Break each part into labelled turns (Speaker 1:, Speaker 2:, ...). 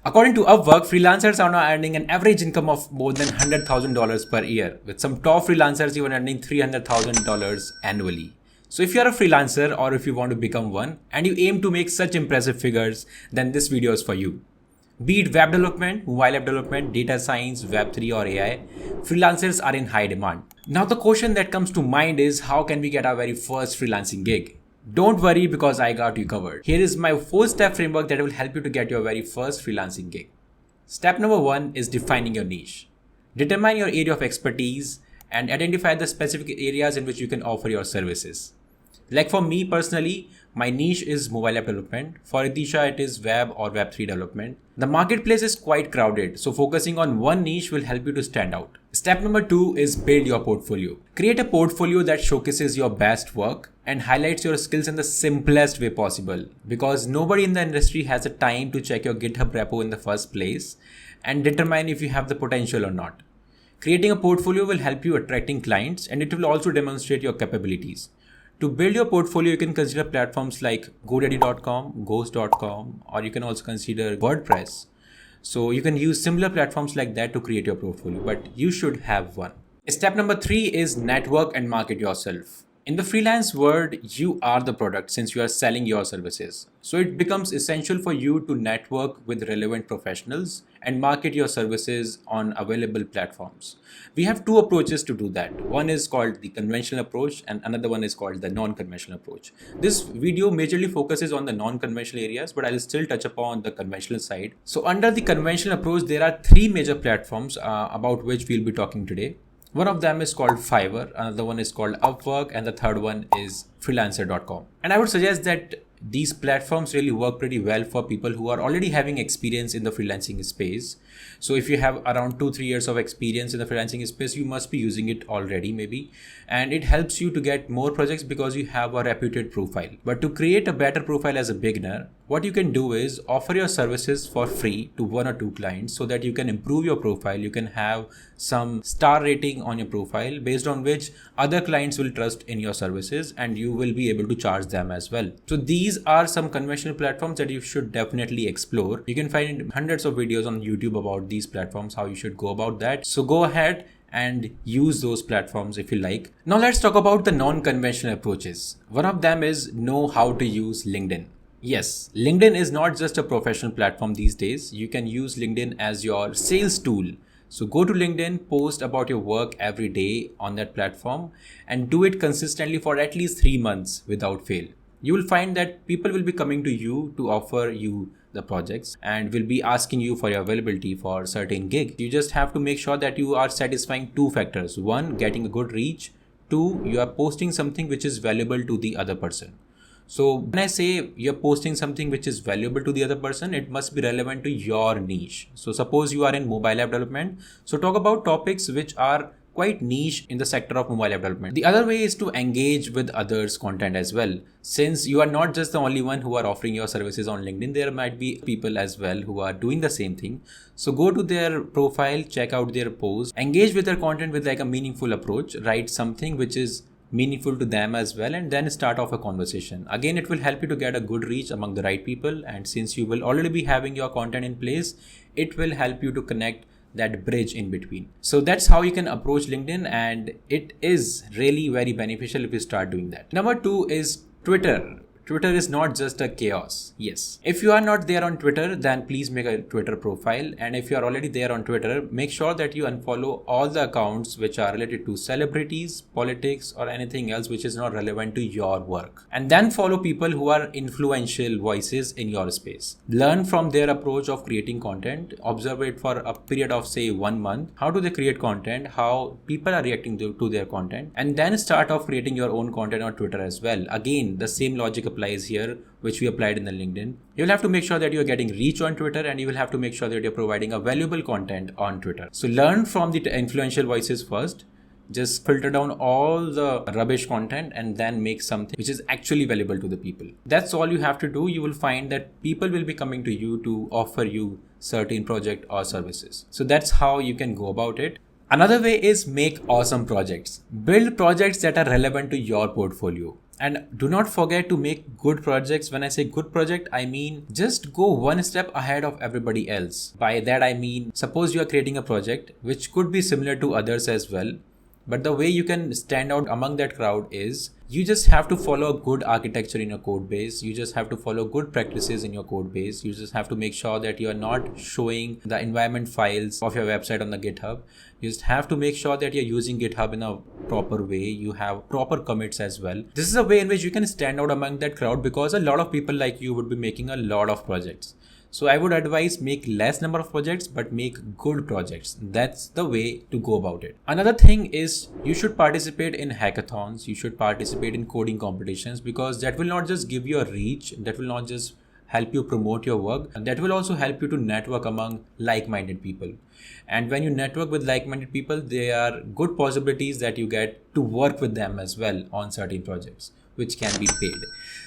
Speaker 1: According to Upwork, freelancers are now earning an average income of more than $100,000 per year, with some top freelancers even earning $300,000 annually. So if you're a freelancer or if you want to become one and you aim to make such impressive figures, then this video is for you. Be it web development, mobile app development, data science, Web3 or AI, freelancers are in high demand. Now the question that comes to mind is, how can we get our very first freelancing gig? Don't worry, because I got you covered. Here is my 4-step framework that will help you to get your very first freelancing gig. Step number 1 is defining your niche. Determine your area of expertise and identify the specific areas in which you can offer your services. Like for me personally, my niche is mobile app development. For Itisha, it is web or Web3 development. The marketplace is quite crowded, so focusing on one niche will help you to stand out. Step number 2 is build your portfolio. Create a portfolio that showcases your best work and highlights your skills in the simplest way possible, because nobody in the industry has the time to check your GitHub repo in the first place and determine if you have the potential or not. Creating a portfolio will help you attracting clients, and it will also demonstrate your capabilities. To build your portfolio, you can consider platforms like GoDaddy.com, Ghost.com, or you can also consider WordPress. So you can use similar platforms like that to create your portfolio, but you should have one. Step number 3 is network and market yourself. In the freelance world, you are the product since you are selling your services. So it becomes essential for you to network with relevant professionals and market your services on available platforms. We have 2 approaches to do that. One is called the conventional approach and another one is called the non-conventional approach. This video majorly focuses on the non-conventional areas, but I'll still touch upon the conventional side. So under the conventional approach, there are 3 major platforms about which we'll be talking today. One of them is called Fiverr, another one is called Upwork, and the third one is freelancer.com. And I would suggest that these platforms really work pretty well for people who are already having experience in the freelancing space. So if you have around 2-3 years of experience in the freelancing space, you must be using it already maybe. And it helps you to get more projects because you have a reputed profile. But to create a better profile as a beginner, what you can do is offer your services for free to 1 or 2 clients so that you can improve your profile. You can have some star rating on your profile based on which other clients will trust in your services and you will be able to charge them as well. So these are some conventional platforms that you should definitely explore. You can find hundreds of videos on YouTube about these platforms, how you should go about that. So go ahead and use those platforms if you like. Now let's talk about the non-conventional approaches. One of them is know how to use LinkedIn. Yes, LinkedIn is not just a professional platform these days. You can use LinkedIn as your sales tool. So go to LinkedIn, post about your work every day on that platform and do it consistently for at least 3 months without fail. You will find that people will be coming to you to offer you the projects and will be asking you for your availability for certain gigs. You just have to make sure that you are satisfying 2 factors. 1, getting a good reach. 2, you are posting something which is valuable to the other person. So when I say you're posting something which is valuable to the other person, it must be relevant to your niche. So suppose you are in mobile app development. So talk about topics which are quite niche in the sector of mobile app development. The other way is to engage with others' content as well. Since you are not just the only one who are offering your services on LinkedIn, there might be people as well who are doing the same thing. So go to their profile, check out their posts, engage with their content with like a meaningful approach, write something which is meaningful to them as well, and then start off a conversation. Again, it will help you to get a good reach among the right people, and since you will already be having your content in place, it will help you to connect that bridge in between. So that's how you can approach LinkedIn, and it is really very beneficial if you start doing that. Number 2 is Twitter. Twitter is not just a chaos. Yes. If you are not there on Twitter, then please make a Twitter profile. And if you are already there on Twitter, make sure that you unfollow all the accounts which are related to celebrities, politics, or anything else which is not relevant to your work. And then follow people who are influential voices in your space. Learn from their approach of creating content. Observe it for a period of say 1 month. How do they create content? How people are reacting to their content? And then start off creating your own content on Twitter as well. Again, the same logic applies here which we applied in the LinkedIn. You'll have to make sure that you're getting reach on Twitter, and you will have to make sure that you're providing a valuable content on Twitter. So learn from the influential voices first. Just filter down all the rubbish content and then make something which is actually valuable to the people. That's all you have to do. You will find that people will be coming to you to offer you certain project or services. So that's how you can go about it. Another way is make awesome projects. Build projects that are relevant to your portfolio. And do not forget to make good projects. When I say good project, I mean just go one step ahead of everybody else. By that I mean, suppose you are creating a project which could be similar to others as well, but the way you can stand out among that crowd is you just have to follow a good architecture in your code base. You just have to follow good practices in your code base. You just have to make sure that you are not showing the environment files of your website on the GitHub. You just have to make sure that you're using GitHub in a proper way. You have proper commits as well. This is a way in which you can stand out among that crowd, because a lot of people like you would be making a lot of projects. So I would advise make less number of projects, but make good projects. That's the way to go about it. Another thing is you should participate in hackathons. You should participate in coding competitions, because that will not just give you a reach, that will not just help you promote your work, and that will also help you to network among like-minded people. And when you network with like-minded people, there are good possibilities that you get to work with them as well on certain projects, which can be paid.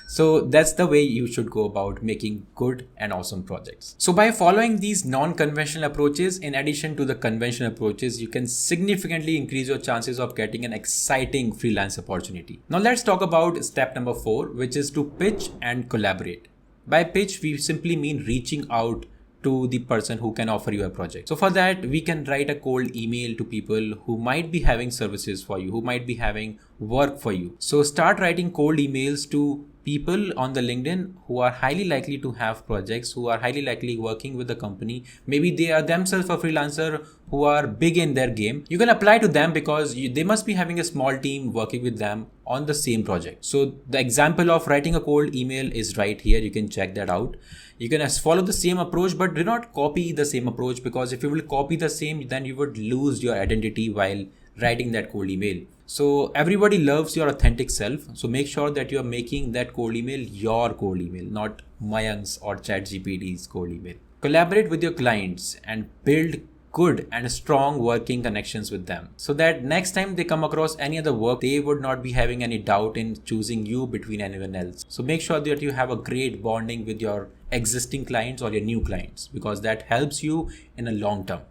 Speaker 1: So that's the way you should go about making good and awesome projects. So by following these non-conventional approaches, in addition to the conventional approaches, you can significantly increase your chances of getting an exciting freelance opportunity. Now let's talk about step number 4, which is to pitch and collaborate. By pitch, we simply mean reaching out to the person who can offer you a project. So for that, we can write a cold email to people who might be having services for you, who might be having work for you. So start writing cold emails to people on the LinkedIn who are highly likely to have projects, who are highly likely working with the company. Maybe they are themselves a freelancer who are big in their game. You can apply to them because they must be having a small team working with them on the same project. So the example of writing a cold email is right here. You can check that out. You can follow the same approach, but do not copy the same approach, because if you will copy the same, then you would lose your identity while writing that cold email. So everybody loves your authentic self. So make sure that you are making that cold email your cold email, not Mayank's or ChatGPT's cold email. Collaborate with your clients and build good and strong working connections with them, so that next time they come across any other work, they would not be having any doubt in choosing you between anyone else. So make sure that you have a great bonding with your existing clients or your new clients, because that helps you in a long term.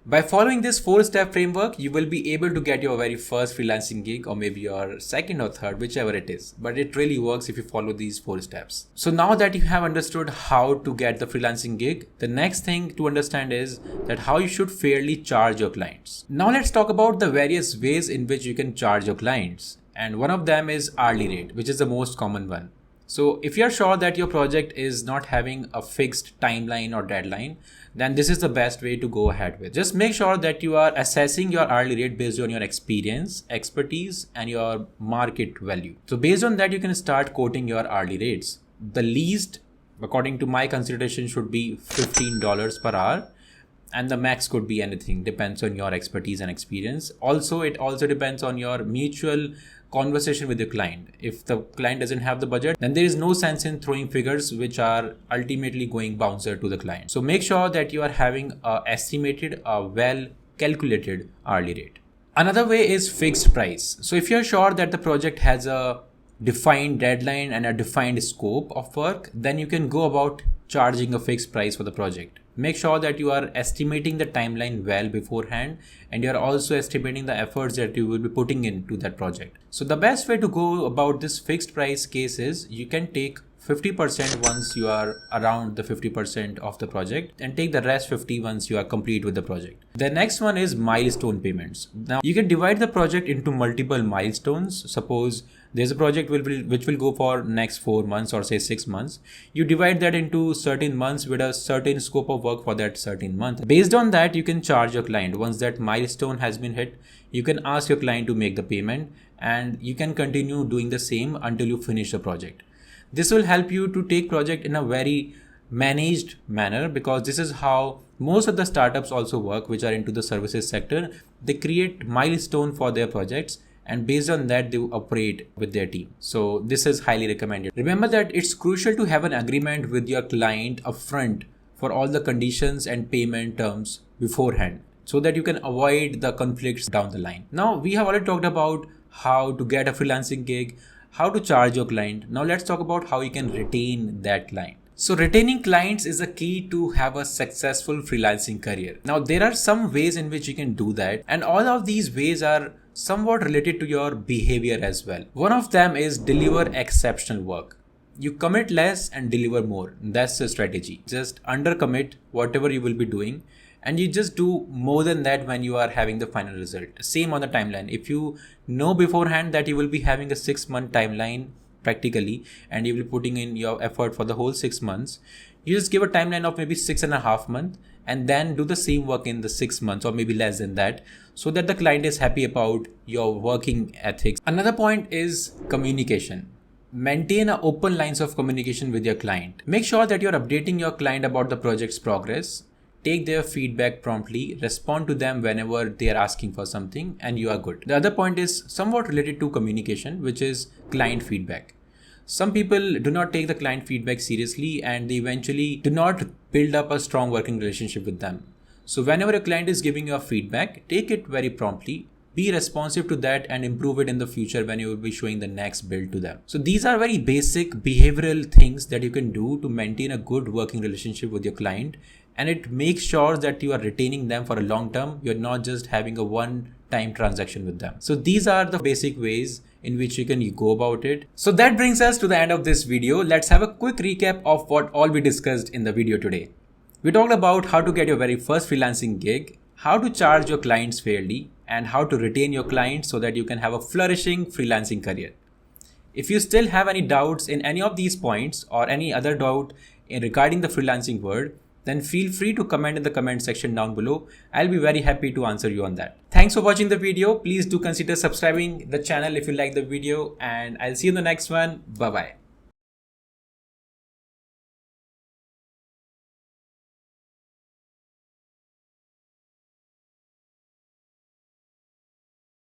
Speaker 1: By following this 4-step framework, you will be able to get your very first freelancing gig, or maybe your second or third, whichever it is. But it really works if you follow these 4 steps. So now that you have understood how to get the freelancing gig, the next thing to understand is that how you should fairly charge your clients. Now let's talk about the various ways in which you can charge your clients. And one of them is hourly rate, which is the most common one. So if you're sure that your project is not having a fixed timeline or deadline, then this is the best way to go ahead with. Just make sure that you are assessing your hourly rate based on your experience, expertise, and your market value. So based on that, you can start quoting your hourly rates. The least, according to my consideration, should be $15 per hour. And the max could be anything, depends on your expertise and experience. Also, it also depends on your mutual conversation with your client. If the client doesn't have the budget, then there is no sense in throwing figures which are ultimately going bouncer to the client. So make sure that you are having a estimated, a well calculated hourly rate. Another way is fixed price. So if you're sure that the project has a defined deadline and a defined scope of work, then you can go about charging a fixed price for the project. Make sure that you are estimating the timeline well beforehand, and you are also estimating the efforts that you will be putting into that project. So the best way to go about this fixed price case is you can take 50% once you are around the 50% of the project, and take the rest 50 once you are complete with the project. The next one is milestone payments. Now you can divide the project into multiple milestones. Suppose there's a project which will go for next 4 months or say 6 months. You divide that into certain months with a certain scope of work for that certain month. Based on that, you can charge your client. Once that milestone has been hit, you can ask your client to make the payment, and you can continue doing the same until you finish the project. This will help you to take project in a very managed manner, because this is how most of the startups also work, which are into the services sector. They create milestone for their projects, and based on that they operate with their team. So this is highly recommended. Remember that it's crucial to have an agreement with your client upfront for all the conditions and payment terms beforehand, so that you can avoid the conflicts down the line. Now we have already talked about how to get a freelancing gig, how to charge your client. Now let's talk about how you can retain that client. So retaining clients is a key to have a successful freelancing career. Now there are some ways in which you can do that, and all of these ways are somewhat related to your behavior as well. One of them is deliver exceptional work. You commit less and deliver more. That's the strategy. Just undercommit whatever you will be doing, and you just do more than that when you are having the final result. Same on the timeline. If you know beforehand that you will be having a 6-month timeline practically, and you will be putting in your effort for the whole 6 months, you just give a timeline of maybe 6.5 months, and then do the same work in the 6 months or maybe less than that, so that the client is happy about your working ethics. Another point is communication. Maintain an open lines of communication with your client. Make sure that you're updating your client about the project's progress. Take their feedback promptly, respond to them whenever they are asking for something, and you are good. The other point is somewhat related to communication, which is client feedback. Some people do not take the client feedback seriously, and they eventually do not build up a strong working relationship with them. So whenever a client is giving you a feedback, take it very promptly. Be responsive to that and improve it in the future when you will be showing the next build to them. So these are very basic behavioral things that you can do to maintain a good working relationship with your client. And it makes sure that you are retaining them for a long term. You're not just having a one-time transaction with them. So these are the basic ways in which you can go about it. So that brings us to the end of this video. Let's have a quick recap of what all we discussed in the video today. We talked about how to get your very first freelancing gig, how to charge your clients fairly, and how to retain your clients so that you can have a flourishing freelancing career. If you still have any doubts in any of these points or any other doubt regarding the freelancing world, then feel free to comment in the comment section down below. I'll be very happy to answer you on that. Thanks for watching the video. Please do consider subscribing the channel if you like the video, and I'll see you in the next one. Bye bye.